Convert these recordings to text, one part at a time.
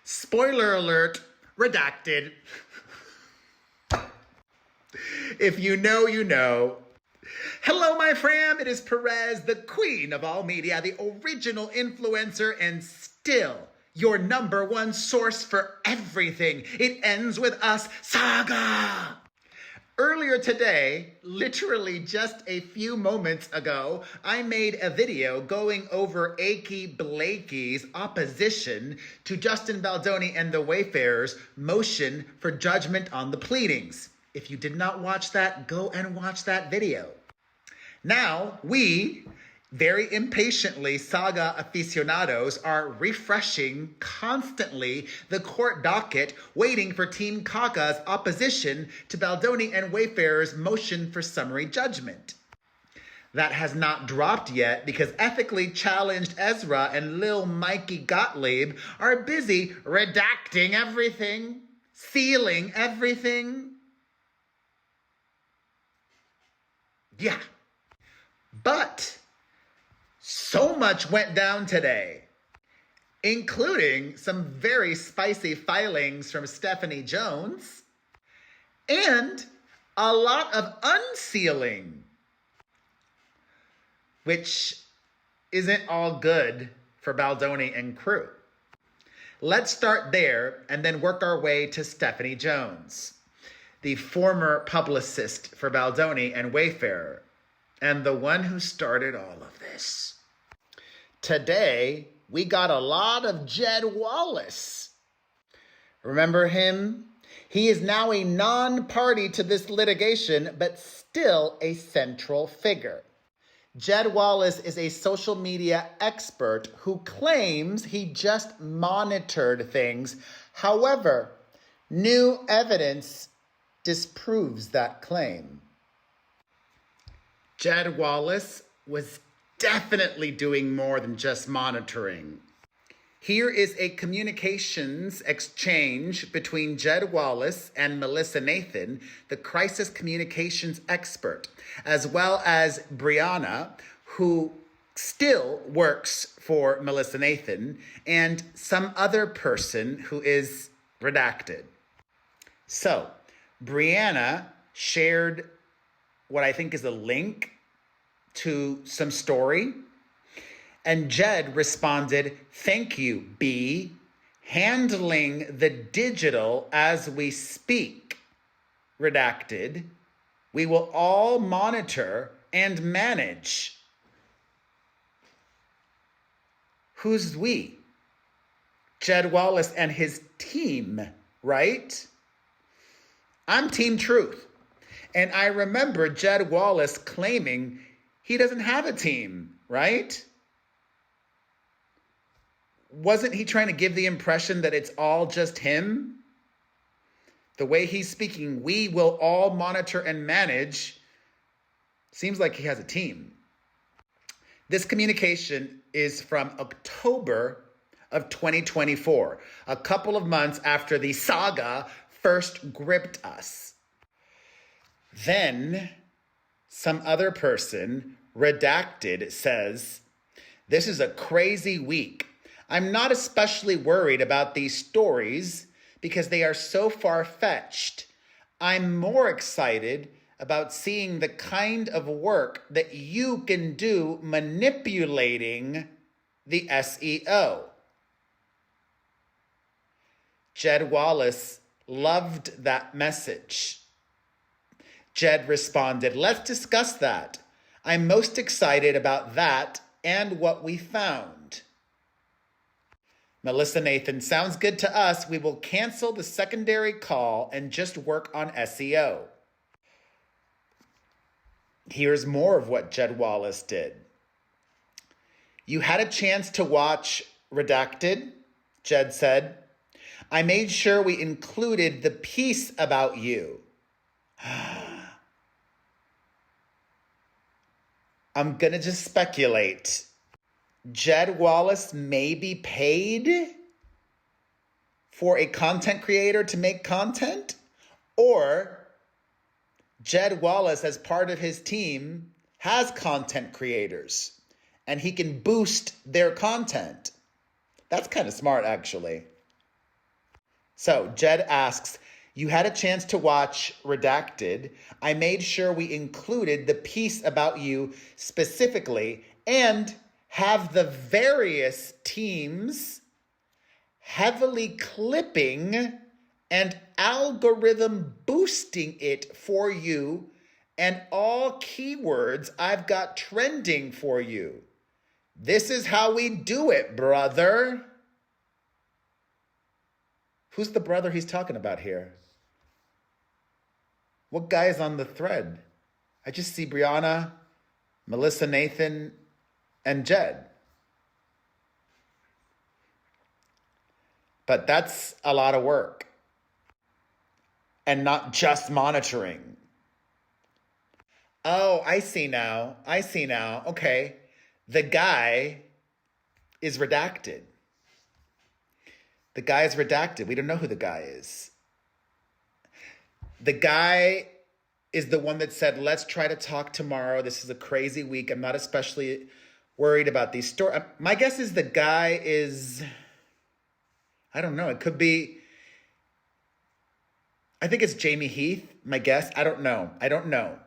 Spoiler alert, redacted. If you know, you know. Hello, my fam. It is Perez, the queen of all media, the original influencer, and still your number one source for everything. It ends with us, Saga. Earlier today, literally just a few moments ago, I made a video going over Aki Blakey's opposition to Justin Baldoni and the Wayfarers' motion for judgment on the pleadings. If you did not watch that, go and watch that video. Now, we, very impatiently, Saga aficionados, are refreshing constantly the court docket, waiting for Team Kaka's opposition to Baldoni and Wayfarers' motion for summary judgment. That has not dropped yet because ethically challenged Ezra and Lil Mikey Gottlieb are busy redacting everything, sealing everything. Yeah. But so much went down today, including some very spicy filings from Stephanie Jones and a lot of unsealing, which isn't all good for Baldoni and crew. Let's start there and then work our way to Stephanie Jones, the former publicist for Baldoni and Wayfarer, and the one who started all of this. Today, we got a lot of Jed Wallace. Remember him? He is now a non-party to this litigation, but still a central figure. Jed Wallace is a social media expert who claims he just monitored things. However, new evidence disproves that claim. Jed Wallace was definitely doing more than just monitoring. Here is a communications exchange between Jed Wallace and Melissa Nathan, the crisis communications expert, as well as Brianna, who still works for Melissa Nathan, and some other person who is redacted. So, Brianna shared what I think is a link to some story. And Jed responded, "Thank you, B. Handling the digital as we speak. Redacted. We will all monitor and manage." Who's we? Jed Wallace and his team, right? I'm Team Truth. And I remember Jed Wallace claiming he doesn't have a team, right? Wasn't he trying to give the impression that it's all just him? The way he's speaking, we will all monitor and manage, seems like he has a team. This communication is from October of 2024, a couple of months after the saga first gripped us. Then some other person, redacted, says, "This is a crazy week. I'm not especially worried about these stories because they are so far-fetched. I'm more excited about seeing the kind of work that you can do manipulating the SEO." Jed Wallace loved that message. Jed responded, "Let's discuss that. I'm most excited about that and what we found." Melissa Nathan, "Sounds good to us. We will cancel the secondary call and just work on SEO." Here's more of what Jed Wallace did. "You had a chance to watch Redacted," Jed said. "I made sure we included the piece about you." I'm going to just speculate. Jed Wallace may be paid for a content creator to make content, or Jed Wallace, as part of his team, has content creators and he can boost their content. That's kind of smart, actually. So Jed asks, you had a chance to watch Redacted. I made sure we included the piece about you specifically and have the various teams heavily clipping and algorithm boosting it for you and all keywords I've got trending for you. This is how we do it, brother. Who's the brother he's talking about here? What guy is on the thread? I just see Brianna, Melissa, Nathan, and Jed. But that's a lot of work. And not just monitoring. Oh, I see now. Okay. The guy is redacted. We don't know who the guy is. The guy is the one that said, let's try to talk tomorrow. This is a crazy week. I'm not especially worried about these stories. My guess is the guy is, I don't know. It could be, I think it's Jamie Heath, my guess. I don't know.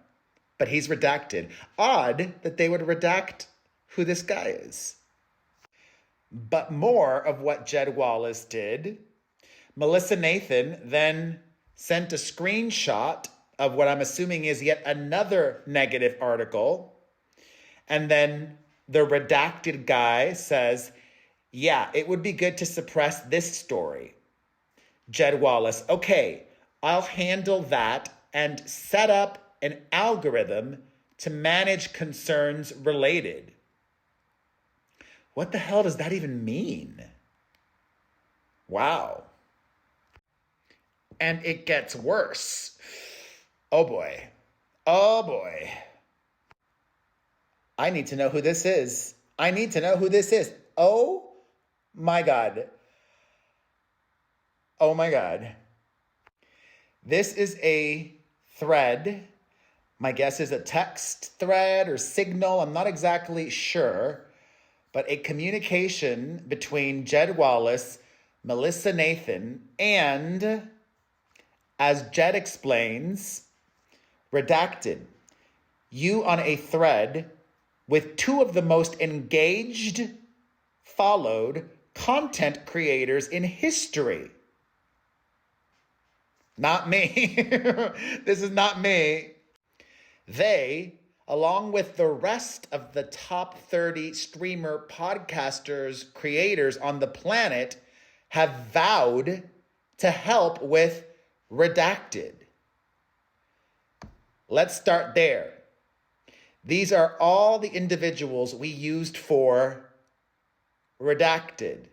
But he's redacted. Odd that they would redact who this guy is. But more of what Jed Wallace did. Melissa Nathan then sent a screenshot of what I'm assuming is yet another negative article. And then the redacted guy says, yeah, it would be good to suppress this story. Jed Wallace, okay, I'll handle that and set up an algorithm to manage concerns related. What the hell does that even mean? Wow. And it gets worse. Oh boy. I need to know who this is. Oh my God. This is a thread. My guess is a text thread or signal. I'm not exactly sure. But a communication between Jed Wallace, Melissa Nathan, and, as Jed explains, redacted. You on a thread with two of the most engaged, followed content creators in history. Not me. This is not me. They, along with the rest of the top 30 streamer podcasters, creators on the planet, have vowed to help with Redacted. Let's start there. These are all the individuals we used for Redacted.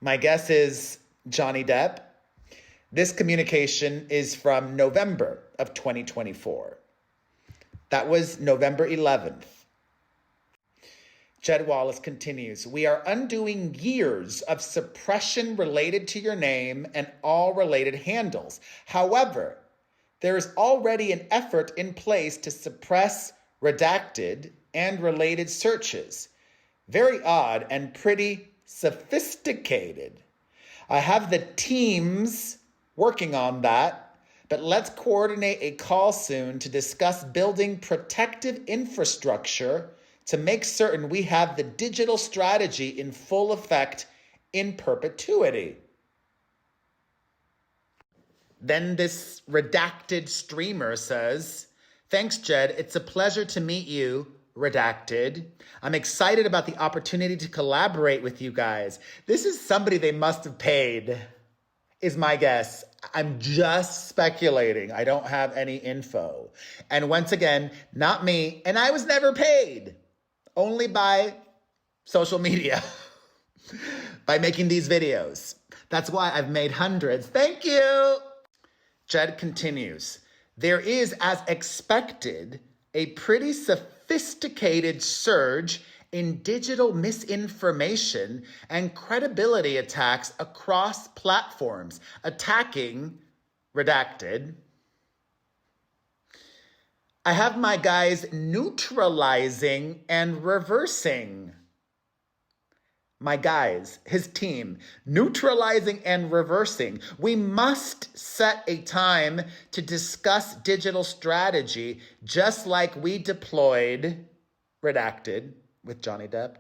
My guess is Johnny Depp. This communication is from November of 2024. That was November 11th. Jed Wallace continues, we are undoing years of suppression related to your name and all related handles. However, there is already an effort in place to suppress redacted and related searches. Very odd and pretty sophisticated. I have the teams working on that, but let's coordinate a call soon to discuss building protective infrastructure to make certain we have the digital strategy in full effect in perpetuity. Then this redacted streamer says, thanks, Jed. It's a pleasure to meet you, redacted. I'm excited about the opportunity to collaborate with you guys. This is somebody they must have paid, is my guess. I'm just speculating. I don't have any info. And once again, not me. And I was never paid. Only by social media, by making these videos. That's why I've made hundreds. Thank you. Jed continues. There is, as expected, a pretty sophisticated surge in digital misinformation and credibility attacks across platforms, attacking redacted. I have my guys neutralizing and reversing. My guys, his team, neutralizing and reversing. We must set a time to discuss digital strategy, just like we deployed Redacted with Johnny Depp,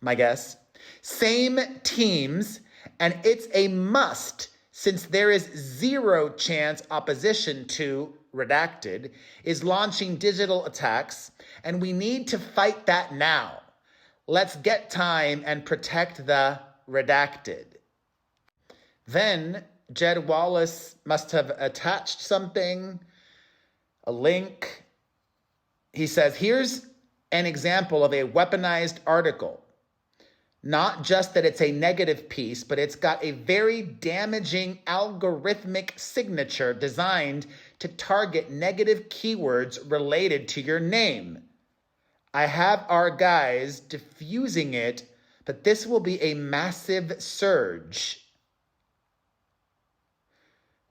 my guess. Same teams, and it's a must since there is zero chance opposition to Redacted is launching digital attacks, and we need to fight that now. Let's get time and protect the redacted. Then Jed Wallace must have attached something, a link. He says, here's an example of a weaponized article. Not just that it's a negative piece, but it's got a very damaging algorithmic signature designed to target negative keywords related to your name. I have our guys diffusing it, but this will be a massive surge.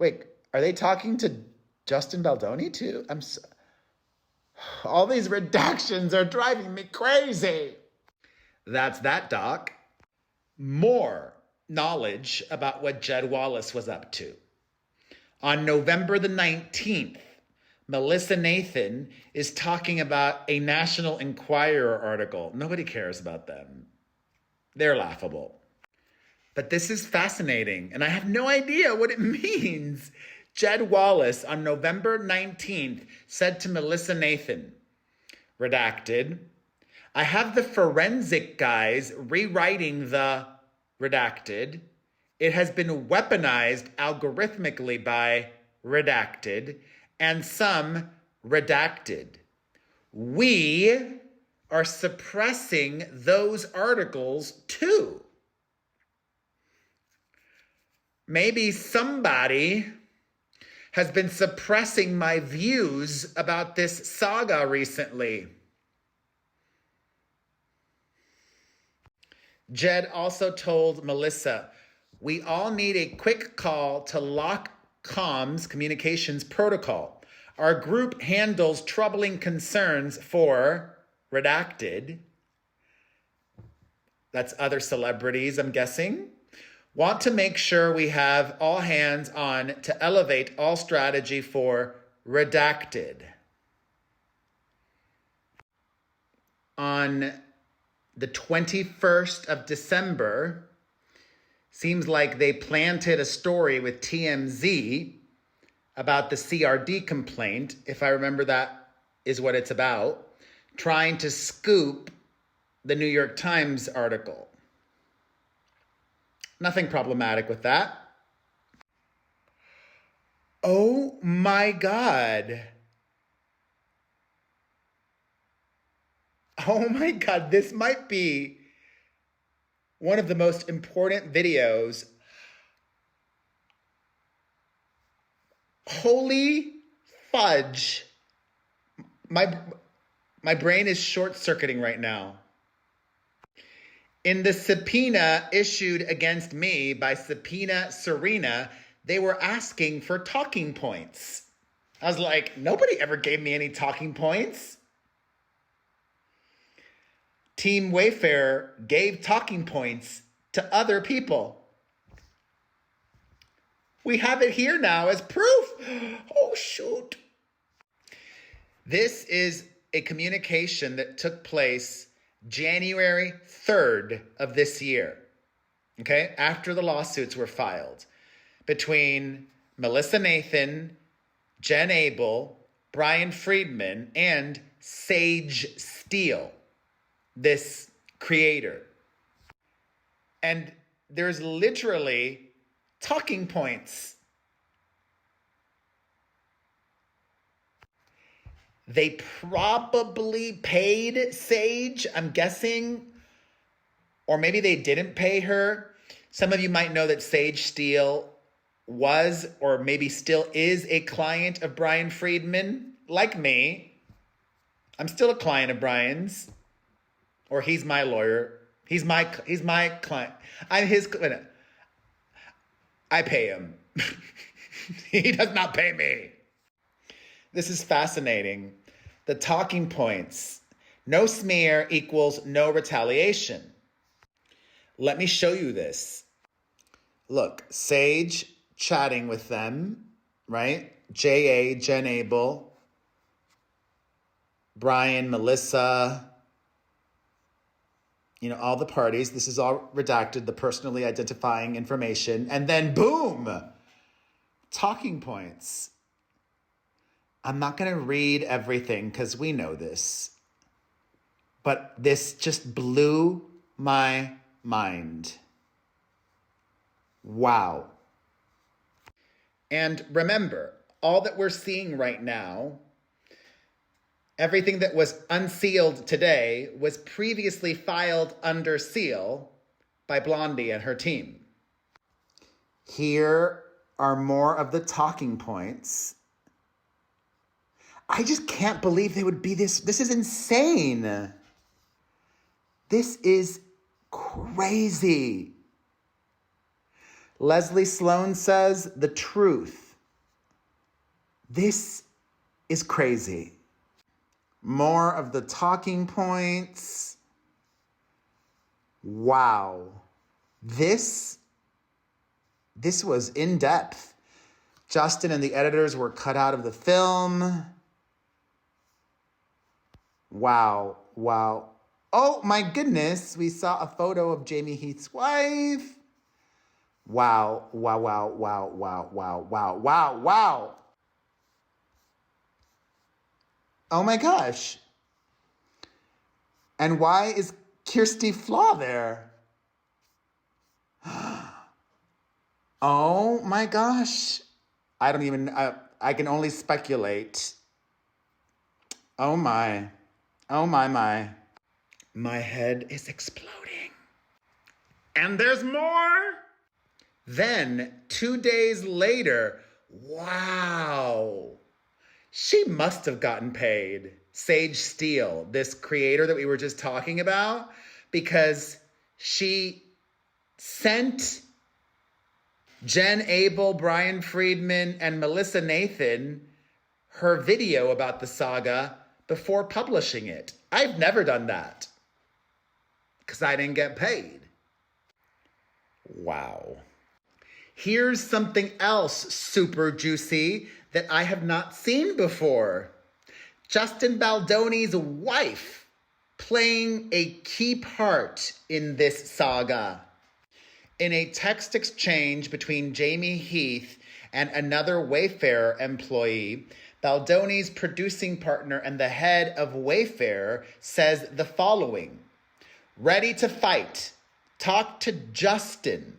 Wait, are they talking to Justin Baldoni too? All these redactions are driving me crazy. That's that, Doc. More knowledge about what Jed Wallace was up to. On November the 19th, Melissa Nathan is talking about a National Enquirer article. Nobody cares about them. They're laughable. But this is fascinating, and I have no idea what it means. Jed Wallace on November 19th said to Melissa Nathan, redacted, I have the forensic guys rewriting the redacted. It has been weaponized algorithmically by redacted and some redacted. We are suppressing those articles too. Maybe somebody has been suppressing my views about this saga recently. Jed also told Melissa, we all need a quick call to lock comms communications protocol. Our group handles troubling concerns for redacted. That's other celebrities, I'm guessing. Want to make sure we have all hands on to elevate all strategy for redacted. On the 21st of December, seems like they planted a story with TMZ about the CRD complaint, if I remember that is what it's about, trying to scoop the New York Times article. Nothing problematic with that. Oh my God. Oh my God, this might be one of the most important videos. Holy fudge. My brain is short-circuiting right now. In the subpoena issued against me by Subpoena Serena, they were asking for talking points. I was like, nobody ever gave me any talking points. Team Wayfair gave talking points to other people. We have it here now as proof. Oh, shoot. This is a communication that took place January 3rd of this year, okay, after the lawsuits were filed between Melissa Nathan, Jen Abel, Brian Friedman, and Sage Steele, this creator. And there's literally talking points. They probably paid Sage, I'm guessing, or maybe they didn't pay her. Some of you might know that Sage Steele was, or maybe still is, a client of Brian Friedman, like me. I'm still a client of Brian's, or he's my lawyer. He's my client. I'm his client. I pay him. He does not pay me. This is fascinating. The talking points. No smear equals no retaliation. Let me show you this. Look, Sage chatting with them, right? J.A., Jen Abel, Brian, Melissa, all the parties. This is all redacted, the personally identifying information. And then boom, talking points. I'm not going to read everything because we know this. But this just blew my mind. Wow. And remember, all that we're seeing right now, everything that was unsealed today was previously filed under seal by Blondie and her team. Here are more of the talking points. I just can't believe they would be this. This is insane. This is crazy. Leslie Sloan says the truth. This is crazy. More of the talking points. Wow. This was in depth. Justin and the editors were cut out of the film. Wow. Oh my goodness. We saw a photo of Jamie Heath's wife. Wow. Oh my gosh. And why is Kirsty Flaw there? Oh my gosh. I don't even, I can only speculate. Oh my. My head is exploding. And there's more. Then 2 days later, wow. She must have gotten paid. Sage Steele, this creator that we were just talking about, because she sent Jen Abel, Brian Friedman, and Melissa Nathan her video about the saga before publishing it. I've never done that because I didn't get paid. Wow. Here's something else super juicy that I have not seen before. Justin Baldoni's wife playing a key part in this saga. In a text exchange between Jamie Heath and another Wayfair employee, Baldoni's producing partner and the head of Wayfair says the following: "Ready to fight. Talk to Justin."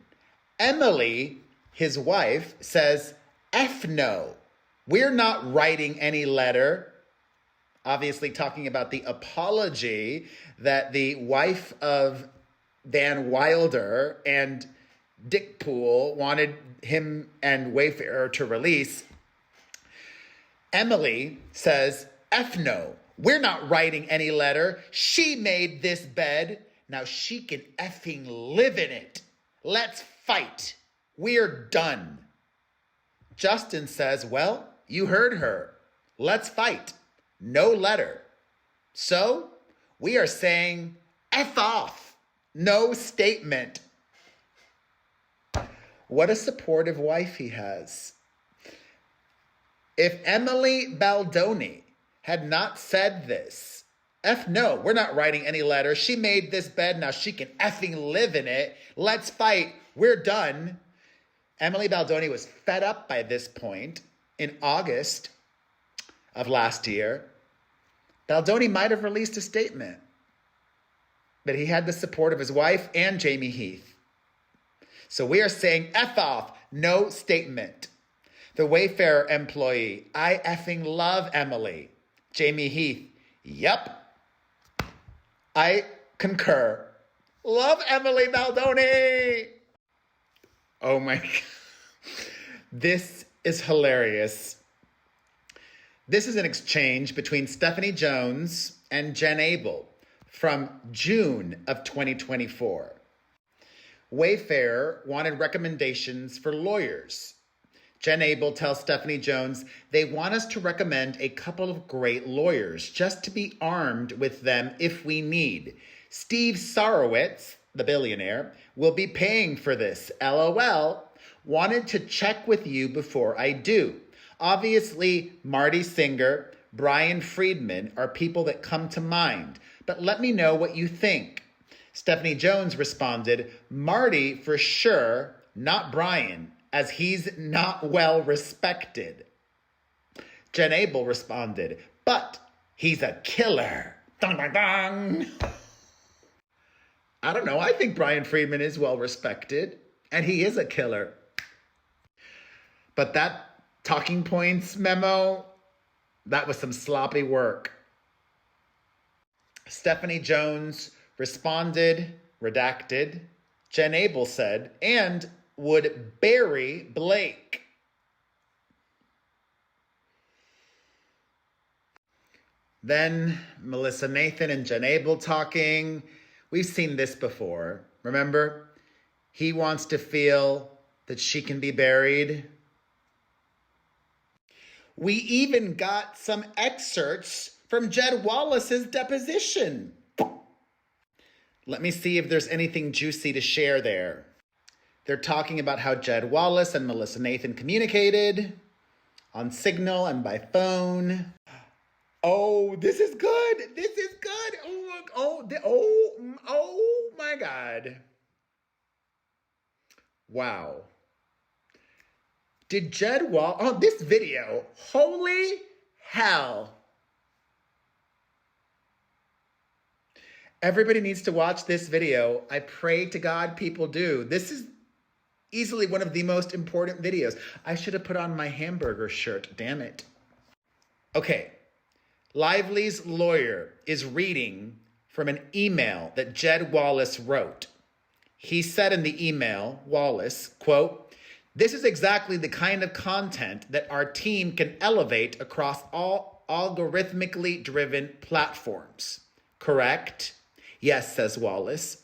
Emily, his wife, says, "F no. We're not writing any letter." Obviously talking about the apology that the wife of Van Wilder and Dick Poole wanted him and Wayfair to release. Emily says, "F no. We're not writing any letter. She made this bed. Now she can effing live in it. Let's fight. We're done." Justin says, "Well, you heard her. Let's fight. No letter. So we are saying F off. No statement." What a supportive wife he has. If Emily Baldoni had not said this, F no, we're not writing any letter. She made this bed. Now she can effing live in it. Let's fight. We're done. Emily Baldoni was fed up by this point in August of last year. Baldoni might have released a statement, but he had the support of his wife and Jamie Heath. So we are saying F off, no statement. The Wayfair employee, "I effing love Emily." Jamie Heath, "Yep. I concur. Love Emily Baldoni." Oh my God. This is hilarious. This is an exchange between Stephanie Jones and Jen Abel from June of 2024. Wayfair wanted recommendations for lawyers. Jen Abel tells Stephanie Jones they want us to recommend a couple of great lawyers just to be armed with them if we need. Steve Sarowitz, the billionaire, will be paying for this. LOL. Wanted to check with you before I do. Obviously, Marty Singer, Brian Friedman are people that come to mind, but let me know what you think. Stephanie Jones responded, Marty for sure, not Brian, as he's not well respected. Jen Abel responded, but he's a killer. Dong, dong, dong. I don't know. I think Brian Friedman is well respected, and he is a killer. But that talking points memo, that was some sloppy work. Stephanie Jones responded, redacted. Jen Abel said, and would bury Blake. Then Melissa Nathan and Jen Abel talking. We've seen this before. Remember? He wants to feel that she can be buried. We even got some excerpts from Jed Wallace's deposition. Let me see if there's anything juicy to share there. They're talking about how Jed Wallace and Melissa Nathan communicated on Signal and by phone. Oh, this is good. This is good. Oh my God. Wow. Did Jed Wallace, oh, this video, holy hell. Everybody needs to watch this video. I pray to God people do. This is easily one of the most important videos. I should have put on my hamburger shirt, damn it. Okay, Lively's lawyer is reading from an email that Jed Wallace wrote. He said in the email, Wallace, quote, this is exactly the kind of content that our team can elevate across all algorithmically driven platforms. Correct? Yes, says Wallace.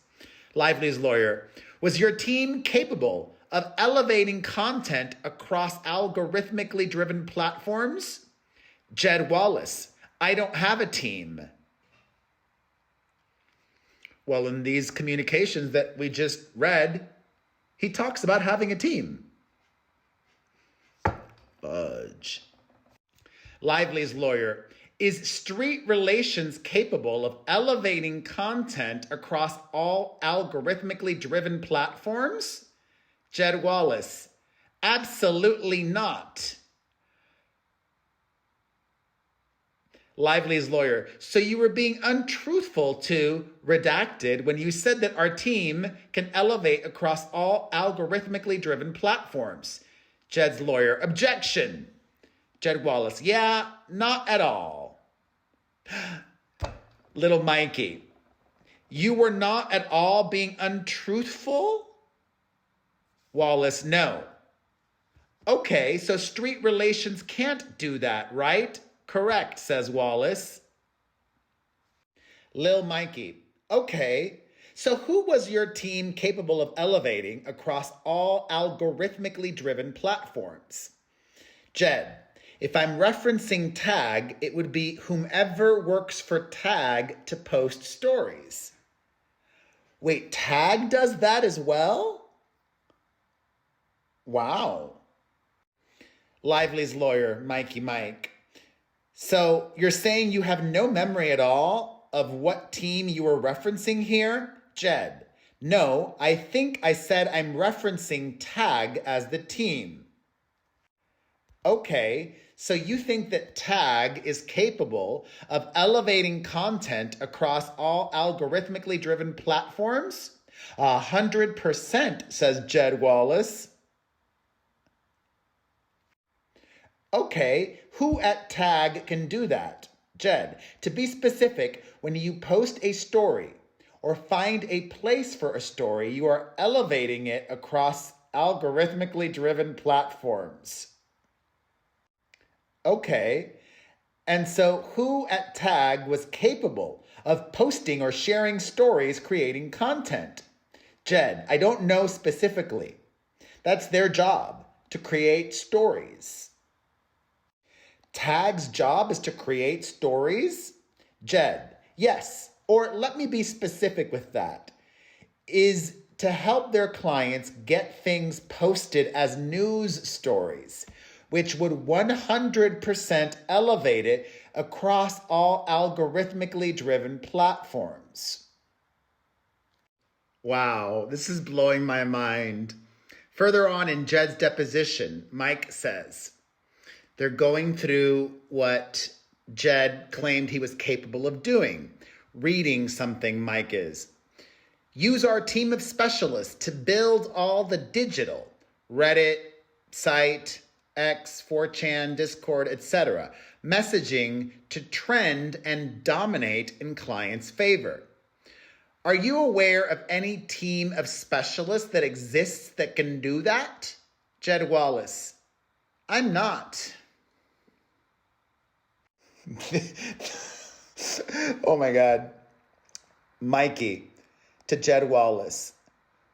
Lively's lawyer, was your team capable of elevating content across algorithmically driven platforms? Jed Wallace, I don't have a team. Well, in these communications that we just read, he talks about having a team. Fudge. Lively's lawyer, is street relations capable of elevating content across all algorithmically driven platforms? Jed Wallace, absolutely not. Lively's lawyer, so you were being untruthful to redacted when you said that our team can elevate across all algorithmically driven platforms. Jed's lawyer, objection. Jed Wallace, yeah, not at all. Little Mikey, you were not at all being untruthful? Wallace, no. Okay, so street relations can't do that, right? Correct, says Wallace. Lil Mikey, okay, so who was your team capable of elevating across all algorithmically driven platforms? Jed, if I'm referencing Tag, it would be whomever works for Tag to post stories. Wait, Tag does that as well? Wow. Lively's lawyer, Mikey Mike. So you're saying you have no memory at all of what team you were referencing here? Jed, no, I think I said I'm referencing Tag as the team. Okay, so you think that Tag is capable of elevating content across all algorithmically driven platforms? 100%, says Jed Wallace. Okay, who at Tag can do that? Jed, to be specific, when you post a story or find a place for a story, you are elevating it across algorithmically driven platforms. Okay, and so who at Tag was capable of posting or sharing stories creating content? Jed, I don't know specifically. That's their job, to create stories. Tag's job is to create stories? Jed, yes, or let me be specific with that. is to help their clients get things posted as news stories, which would 100% elevate it across all algorithmically driven platforms. Wow, this is blowing my mind. Further on in Jed's deposition, Mike says they're going through what Jed claimed he was capable of doing, reading something Mike is. Use our team of specialists to build all the digital, Reddit, site, X, 4chan, Discord, etc., messaging to trend and dominate in clients' favor. Are you aware of any team of specialists that exists that can do that? Jed Wallace: I'm not. Oh my God. Mikey to Jed Wallace: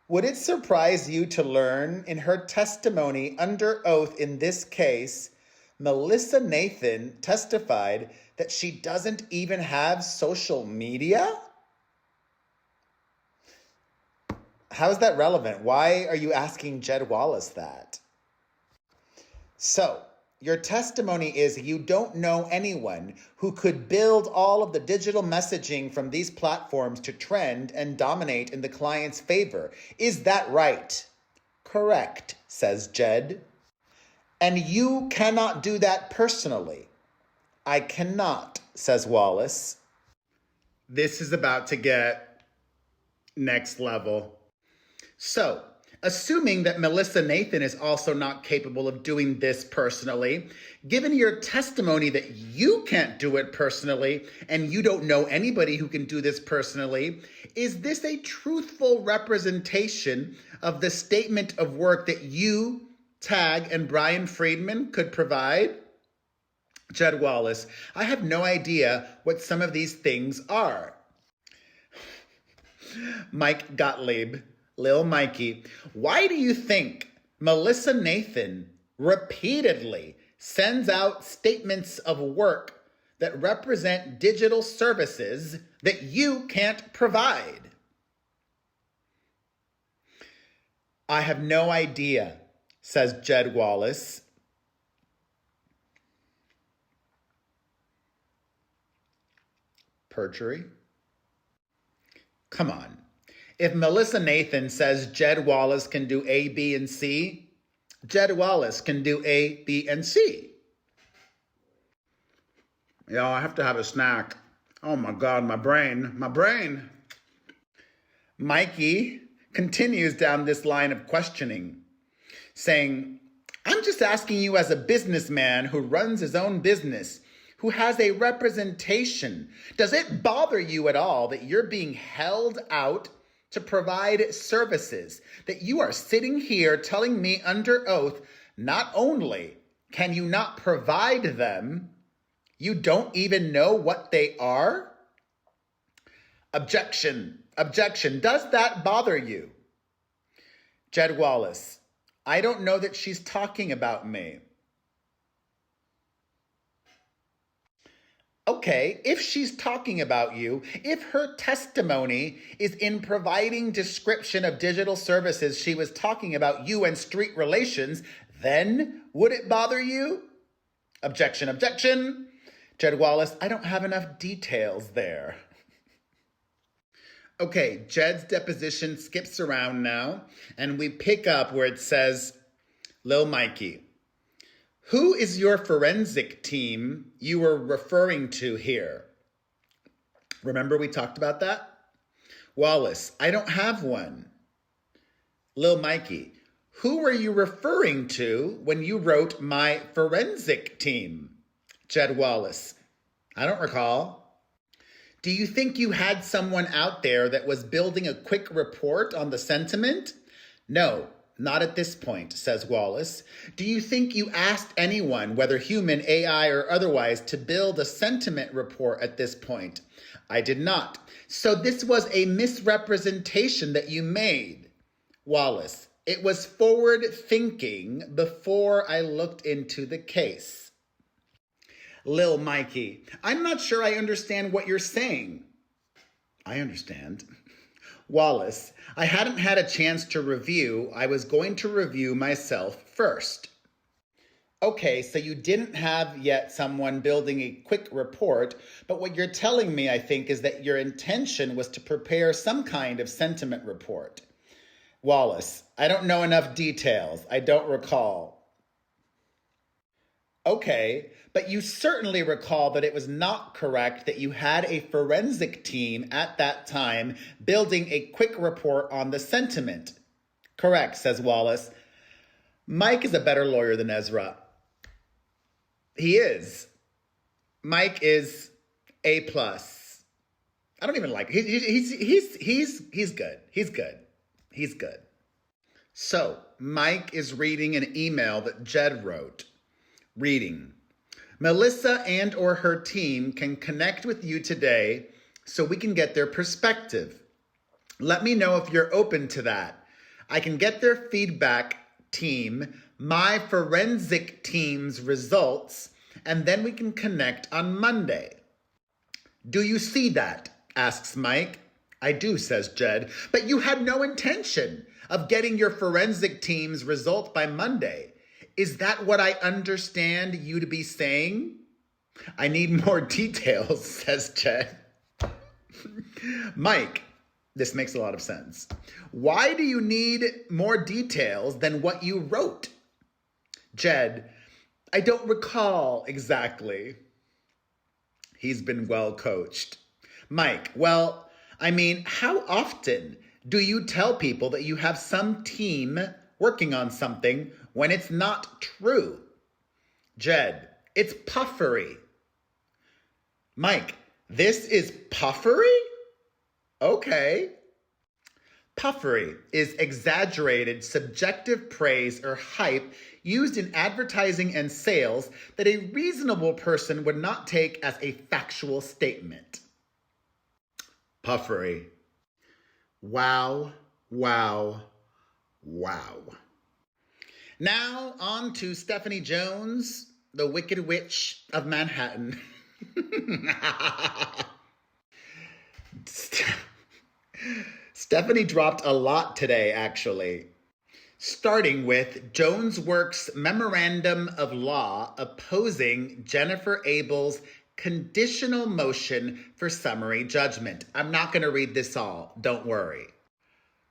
would it surprise you to learn in her testimony under oath in this case, Melissa Nathan testified that she doesn't even have social media? How is that relevant? Why are you asking Jed Wallace that? So, your testimony is you don't know anyone who could build all of the digital messaging from these platforms to trend and dominate in the client's favor. Is that right? Correct, says Jed. And you cannot do that personally. I cannot, says Wallace. This is about to get next level. So, assuming that Melissa Nathan is also not capable of doing this personally, given your testimony that you can't do it personally and you don't know anybody who can do this personally, is this a truthful representation of the statement of work that you, Tag, and Brian Friedman could provide? Jed Wallace: I have no idea what some of these things are. Mike Gottlieb, Lil Mikey: why do you think Melissa Nathan repeatedly sends out statements of work that represent digital services that you can't provide? I have no idea, says Jed Wallace. Perjury? Come on. If Melissa Nathan says Jed Wallace can do A, B, and C, Jed Wallace can do A, B, and C. Yeah, I have to have a snack. Oh my God, my brain. Mikey continues down this line of questioning, saying, I'm just asking you as a businessman who runs his own business, who has a representation, does it bother you at all that you're being held out to provide services, that you are sitting here telling me under oath, not only can you not provide them, you don't even know what they are? Objection. Does that bother you? Jed Wallace: I don't know that she's talking about me. Okay, if she's talking about you, if her testimony is in providing description of digital services she was talking about you and street relations, then would it bother you? Objection. Jed Wallace: I don't have enough details there. Okay, Jed's deposition skips around now, and we pick up where it says, Lil Mikey: who is your forensic team you were referring to here? Remember we talked about that? Wallace: I don't have one. Lil Mikey: who were you referring to when you wrote my forensic team? Jed Wallace: I don't recall. Do you think you had someone out there that was building a quick report on the sentiment? No. Not at this point, says Wallace. Do you think you asked anyone, whether human, AI, or otherwise, to build a sentiment report at this point? I did not. So this was a misrepresentation that you made. Wallace: it was forward thinking before I looked into the case. Lil Mikey: I'm not sure I understand what you're saying. I understand. Wallace, I hadn't had a chance to review. I was going to review myself first. Okay, so you didn't have yet someone building a quick report, but what you're telling me, I think, is that your intention was to prepare some kind of sentiment report. Wallace, I don't know enough details. I don't recall. Okay, but you certainly recall that it was not correct that you had a forensic team at that time building a quick report on the sentiment. Correct, says Wallace. Mike is a better lawyer than Ezra. He is. Mike is A+. I don't even like it. He's good. He's good. So, Mike is reading an email that Jed wrote. Reading. Melissa and or her team can connect with you today so we can get their perspective. Let me know if you're open to that. I can get their feedback, team, my forensic team's results, and then we can connect on Monday. Do you see that? Asks Mike. I do, says Jed, but you had no intention of getting your forensic team's result by Monday. Is that what I understand you to be saying? I need more details, says Jed. Mike, this makes a lot of sense. Why do you need more details than what you wrote? Jed, I don't recall exactly. He's been well coached. Mike, well, I mean, how often do you tell people that you have some team working on something when it's not true? Jed, it's puffery. Mike, this is puffery? Okay. Puffery is exaggerated, subjective praise or hype used in advertising and sales that a reasonable person would not take as a factual statement. Puffery. Wow, wow, wow. Now on to Stephanie Jones, the Wicked Witch of Manhattan. Stephanie dropped a lot today, actually. Starting with Jones Works' memorandum of law opposing Jennifer Abel's conditional motion for summary judgment. I'm not going to read this all, don't worry.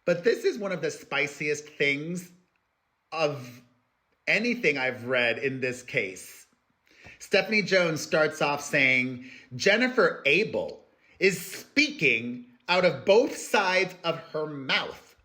But this is one of the spiciest things of anything I've read in this case. Stephanie Jones starts off saying, Jennifer Abel is speaking out of both sides of her mouth.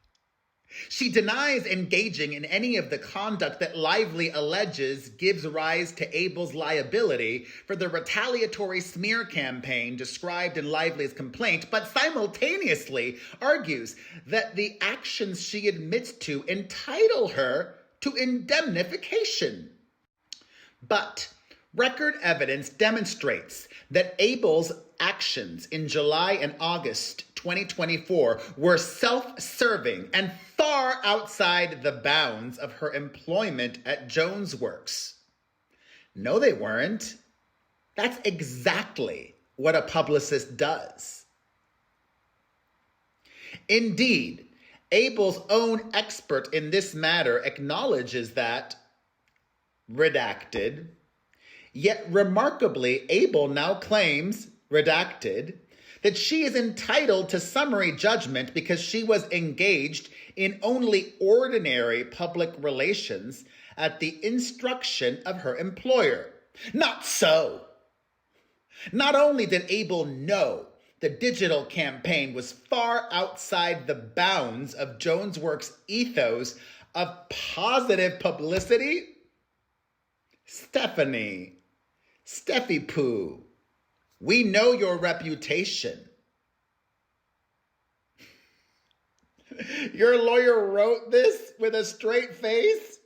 She denies engaging in any of the conduct that Lively alleges gives rise to Abel's liability for the retaliatory smear campaign described in Lively's complaint, but simultaneously argues that the actions she admits to entitle her to indemnification. But record evidence demonstrates that Abel's actions in July and August 2024 were self-serving and far outside the bounds of her employment at Jones Works. No, they weren't. That's exactly what a publicist does. Indeed, Abel's own expert in this matter acknowledges that, redacted, yet remarkably, Abel now claims, redacted, that she is entitled to summary judgment because she was engaged in only ordinary public relations at the instruction of her employer. Not so. Not only did Abel know the digital campaign was far outside the bounds of Jones Works' ethos of positive publicity, Steffi Poo, we know your reputation. Your lawyer wrote this with a straight face?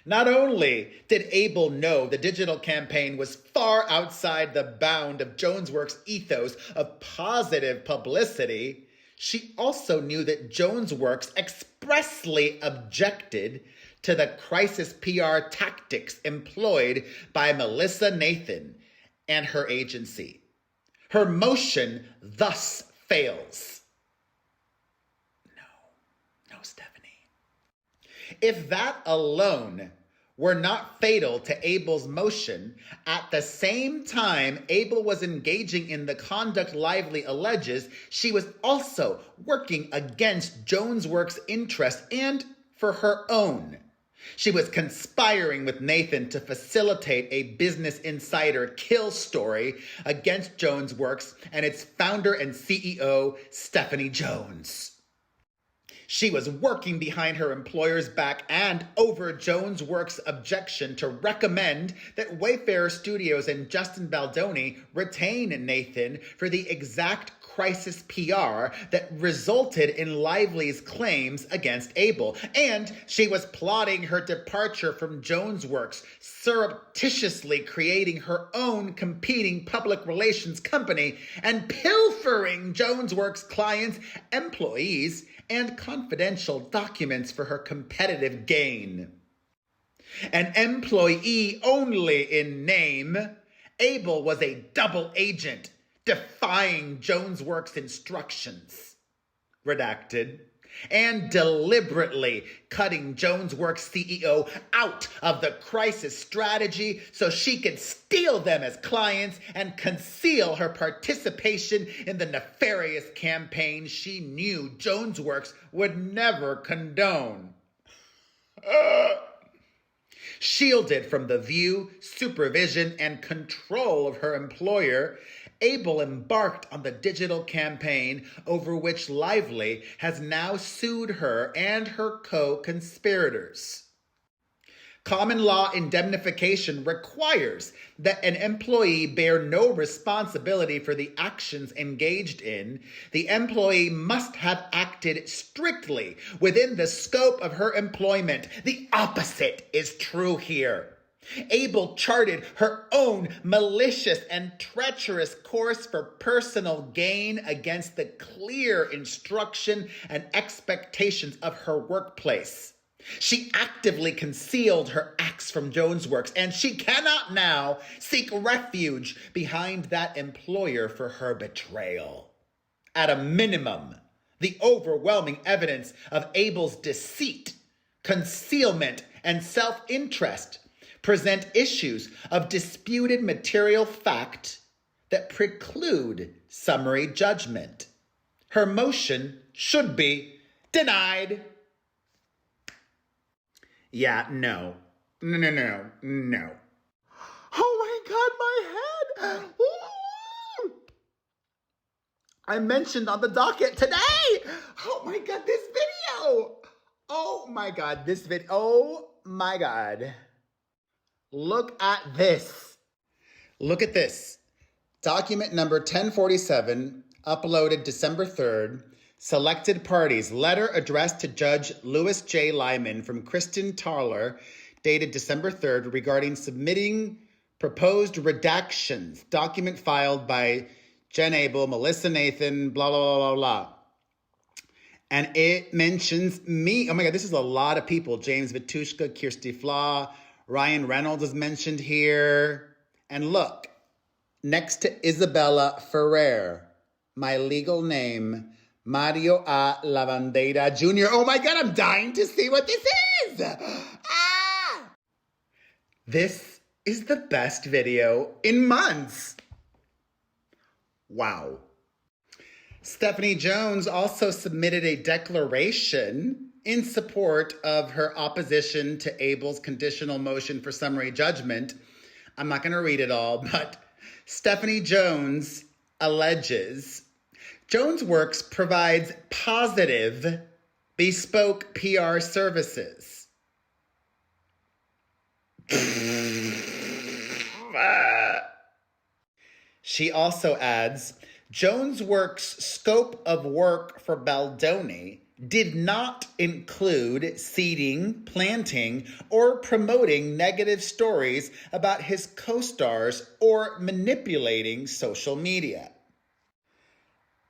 Not only did Abel know the digital campaign was far outside the bound of Jones Works' ethos of positive publicity, she also knew that Jones Works expressly objected to the crisis PR tactics employed by Melissa Nathan and her agency. Her motion thus fails. No, Stephanie. If that alone were not fatal to Abel's motion, at the same time Abel was engaging in the conduct Lively alleges, she was also working against Jonesworks' interest and for her own. She was conspiring with Nathan to facilitate a Business Insider kill story against Jonesworks and its founder and CEO, Stephanie Jones. She was working behind her employer's back and over Jonesworks' objection to recommend that Wayfarer Studios and Justin Baldoni retain Nathan for the exact crisis PR that resulted in Lively's claims against Abel. And she was plotting her departure from Jonesworks, surreptitiously creating her own competing public relations company and pilfering Jonesworks clients, employees, and confidential documents for her competitive gain. An employee only in name, Abel was a double agent, defying Jonesworks' instructions, redacted, and deliberately cutting Jonesworks' CEO out of the crisis strategy so she could steal them as clients and conceal her participation in the nefarious campaign she knew Jonesworks would never condone. Shielded from the view, supervision, and control of her employer, Abel embarked on the digital campaign over which Lively has now sued her and her co-conspirators. Common law indemnification requires that an employee bear no responsibility for the actions engaged in. The employee must have acted strictly within the scope of her employment. The opposite is true here. Abel charted her own malicious and treacherous course for personal gain against the clear instruction and expectations of her workplace. She actively concealed her acts from Jonesworks, and she cannot now seek refuge behind that employer for her betrayal. At a minimum, the overwhelming evidence of Abel's deceit, concealment, and self-interest present issues of disputed material fact that preclude summary judgment. Her motion should be denied. Yeah, no. Oh my God, my head. Ooh. I mentioned on the docket today. Oh my God, this video. Oh my God, this video. Oh my God. Look at this. Look at this. Document number 1047, uploaded December 3rd. Selected parties. Letter addressed to Judge Louis J. Lyman from Kristen Tarler, dated December 3rd, regarding submitting proposed redactions. Document filed by Jen Abel, Melissa Nathan, blah, blah, blah, blah, blah. And it mentions me. Oh my God, this is a lot of people. James Vitushka, Kirsty Flaw, Ryan Reynolds is mentioned here. And look, next to Isabella Ferrer, my legal name, Mario A. Lavandeira Jr. Oh my God, I'm dying to see what this is. This is the best video in months. Wow. Stephanie Jones also submitted a declaration in support of her opposition to Abel's conditional motion for summary judgment. I'm not going to read it all, but Stephanie Jones alleges Jonesworks provides positive, bespoke PR services. She also adds, Jonesworks' scope of work for Baldoni did not include seeding, planting, or promoting negative stories about his co-stars or manipulating social media.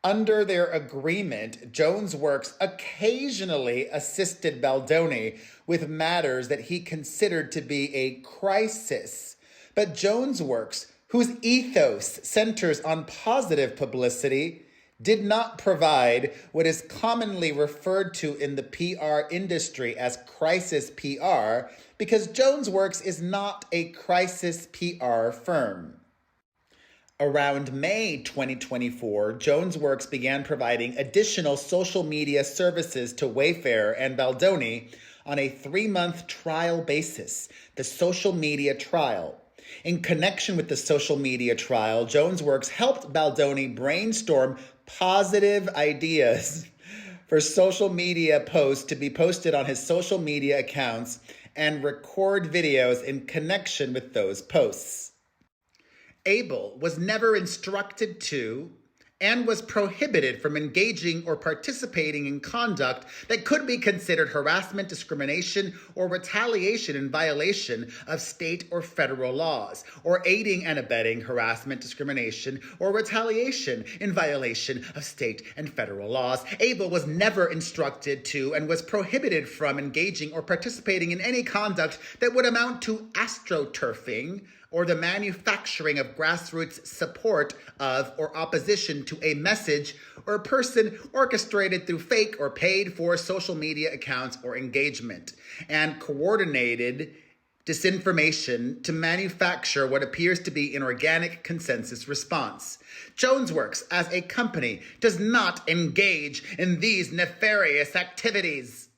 Under their agreement, Jonesworks occasionally assisted Baldoni with matters that he considered to be a crisis. But Jonesworks, whose ethos centers on positive publicity, did not provide what is commonly referred to in the PR industry as crisis PR because Jones Works is not a crisis PR firm. Around May 2024, Jones Works began providing additional social media services to Wayfair and Baldoni on a 3-month trial basis, the social media trial. In connection with the social media trial, Jones Works helped Baldoni brainstorm positive ideas for social media posts to be posted on his social media accounts and record videos in connection with those posts. Abel was never instructed to and was prohibited from engaging or participating in conduct that could be considered harassment, discrimination, or retaliation in violation of state or federal laws, or aiding and abetting harassment, discrimination, or retaliation in violation of state and federal laws. Abel was never instructed to and was prohibited from engaging or participating in any conduct that would amount to astroturfing, or the manufacturing of grassroots support of or opposition to a message or person orchestrated through fake or paid for social media accounts or engagement, and coordinated disinformation to manufacture what appears to be an organic consensus response. Jones Works, as a company, does not engage in these nefarious activities.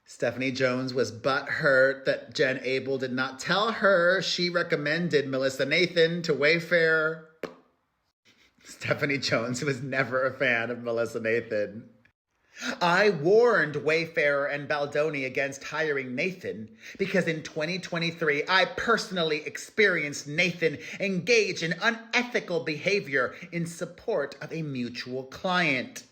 Stephanie Jones was butthurt that Jen Abel did not tell her she recommended Melissa Nathan to Wayfair. Stephanie Jones was never a fan of Melissa Nathan. I warned Wayfair and Baldoni against hiring Nathan because in 2023, I personally experienced Nathan engage in unethical behavior in support of a mutual client.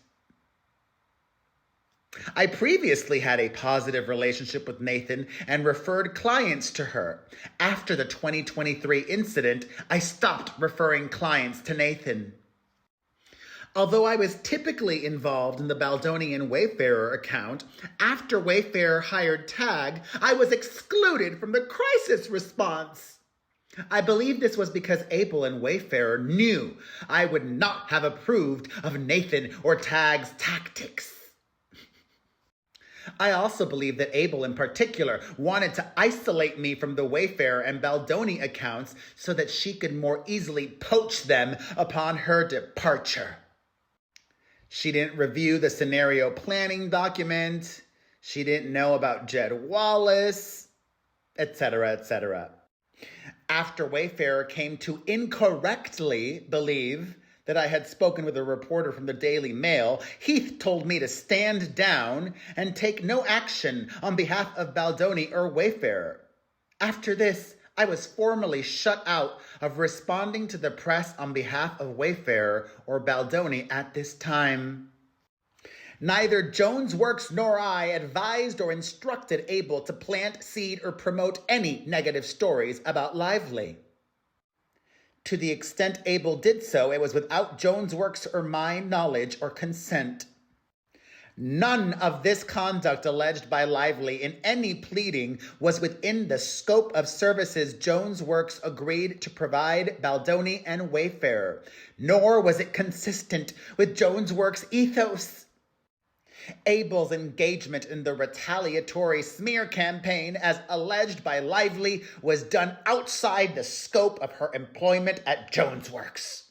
I previously had a positive relationship with Nathan and referred clients to her. After the 2023 incident, I stopped referring clients to Nathan. Although I was typically involved in the Baldoni and Wayfarer account, after Wayfarer hired Tag, I was excluded from the crisis response. I believe this was because Abel and Wayfarer knew I would not have approved of Nathan or Tag's tactics. I also believe that Abel in particular wanted to isolate me from the Wayfarer and Baldoni accounts so that she could more easily poach them upon her departure. She didn't review the scenario planning document. She didn't know about Jed Wallace, etc., etc. After Wayfarer came to incorrectly believe that I had spoken with a reporter from the Daily Mail, Heath told me to stand down and take no action on behalf of Baldoni or Wayfarer. After this, I was formally shut out of responding to the press on behalf of Wayfarer or Baldoni at this time. Neither Jones Works nor I advised or instructed Abel to plant, seed, or promote any negative stories about Lively. To the extent Abel did so, it was without Jones Works or my knowledge or consent. None of this conduct alleged by Lively in any pleading was within the scope of services Jones Works agreed to provide Baldoni and Wayfarer, nor was it consistent with Jones Works' ethos. Abel's engagement in the retaliatory smear campaign, as alleged by Lively, was done outside the scope of her employment at Jones Works.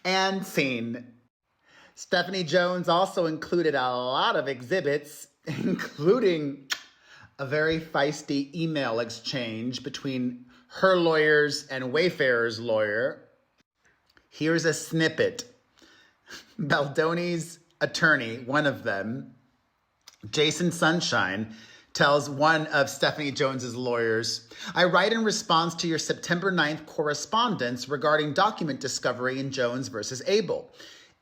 And scene. Stephanie Jones also included a lot of exhibits, including a very feisty email exchange between her lawyers and Wayfarer's lawyer. Here's a snippet. Baldoni's attorney, one of them, Jason Sunshine, tells one of Stephanie Jones's lawyers, I write in response to your September 9th correspondence regarding document discovery in Jones versus Abel.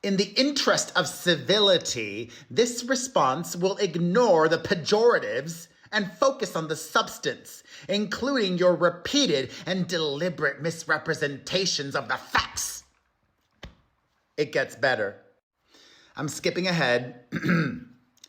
In the interest of civility, this response will ignore the pejoratives and focus on the substance, including your repeated and deliberate misrepresentations of the facts. It gets better. I'm skipping ahead.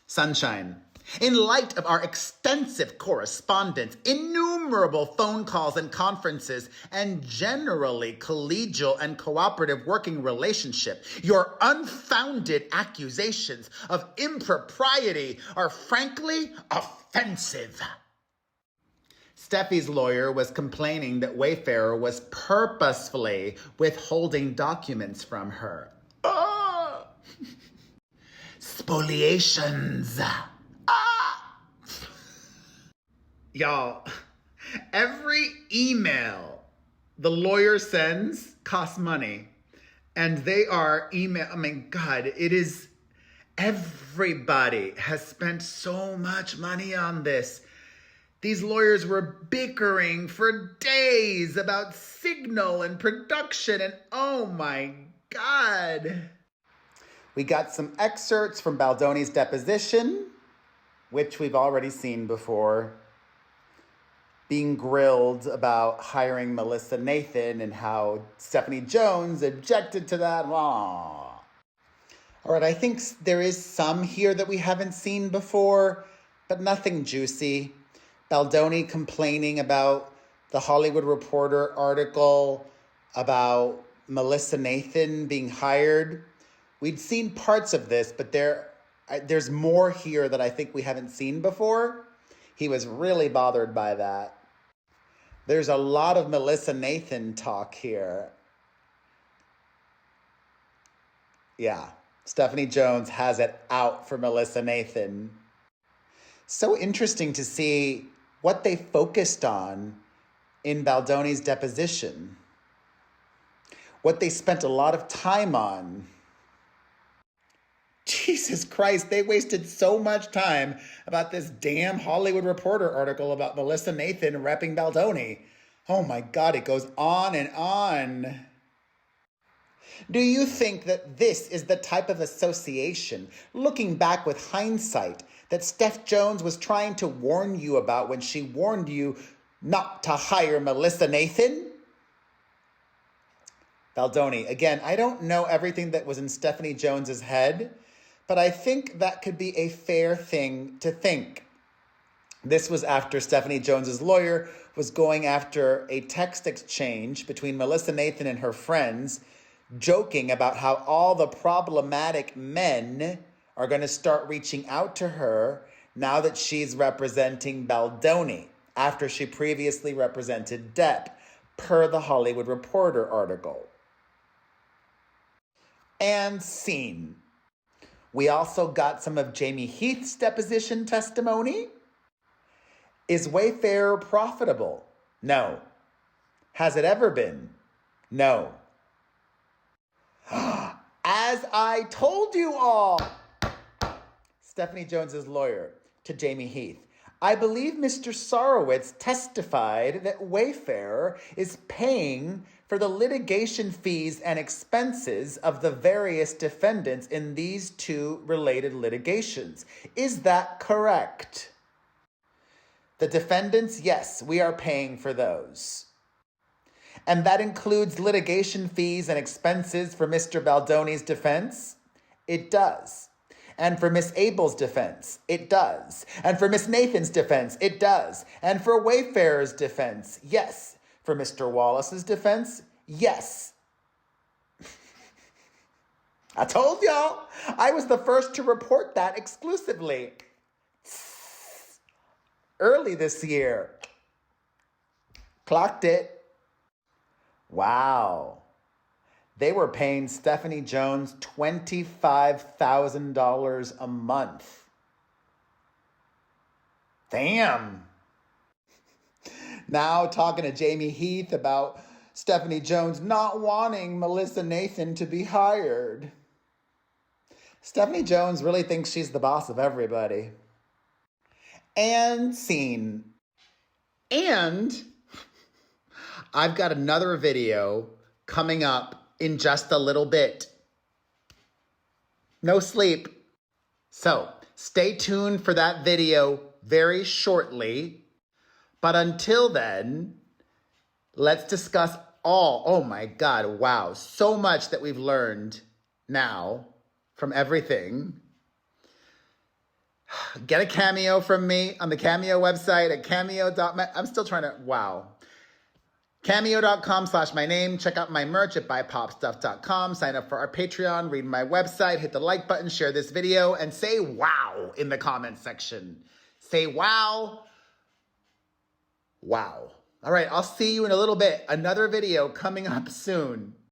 Sunshine. In light of our extensive correspondence, innumerable innumerable phone calls and conferences, and generally collegial and cooperative working relationship, your unfounded accusations of impropriety are frankly offensive. Steffi's lawyer was complaining that Wayfarer was purposefully withholding documents from her. Ah! Spoliations. Ah! Y'all, every email the lawyer sends costs money. And they are God, it is, everybody has spent so much money on this. These lawyers were bickering for days about signal and production, and oh my God. We got some excerpts from Baldoni's deposition, which we've already seen before, being grilled about hiring Melissa Nathan and how Stephanie Jones objected to that. Aww. All right, I think there is some here that we haven't seen before, but nothing juicy. Baldoni complaining about the Hollywood Reporter article about Melissa Nathan being hired. We'd seen parts of this, but there's more here that I think we haven't seen before. He was really bothered by that. There's a lot of Melissa Nathan talk here. Yeah, Stephanie Jones has it out for Melissa Nathan. So interesting to see what they focused on in Baldoni's deposition. What they spent a lot of time on. Jesus Christ, they wasted so much time about this damn Hollywood Reporter article about Melissa Nathan repping Baldoni. Oh my God, it goes on and on. Do you think that this is the type of association, looking back with hindsight, that Steph Jones was trying to warn you about when she warned you not to hire Melissa Nathan? Baldoni, again, I don't know everything that was in Stephanie Jones's head, but I think that could be a fair thing to think. This was after Stephanie Jones's lawyer was going after a text exchange between Melissa Nathan and her friends, joking about how all the problematic men are going to start reaching out to her now that she's representing Baldoni, after she previously represented Depp, per the Hollywood Reporter article. And scene. We also got some of Jamie Heath's deposition testimony. Is Wayfarer profitable? No. Has it ever been? No. As I told you all, Stephanie Jones's lawyer to Jamie Heath, I believe Mr. Sorowitz testified that Wayfarer is paying for the litigation fees and expenses of the various defendants in these two related litigations. Is that correct? The defendants, yes, we are paying for those. And that includes litigation fees and expenses for Mr. Baldoni's defense? It does. And for Miss Abel's defense? It does. And for Miss Nathan's defense? It does. And for Wayfarer's defense? Yes. For Mr. Wallace's defense? Yes. I told y'all, I was the first to report that exclusively. Early this year. Clocked it. Wow. They were paying Stephanie Jones $25,000 a month. Damn. Now talking to Jamie Heath about Stephanie Jones not wanting Melissa Nathan to be hired. Stephanie Jones really thinks she's the boss of everybody. And scene. And I've got another video coming up in just a little bit. No sleep. So stay tuned for that video very shortly. But until then, let's discuss oh my God, wow. So much that we've learned now from everything. Get a cameo from me on the Cameo website at cameo.com. I'm still trying to, wow. Cameo.com/my name. Check out my merch at buypopstuff.com. Sign up for our Patreon. Read my website. Hit the like button. Share this video. And say wow in the comments section. Say wow. Wow. All right, I'll see you in a little bit. Another video coming up soon.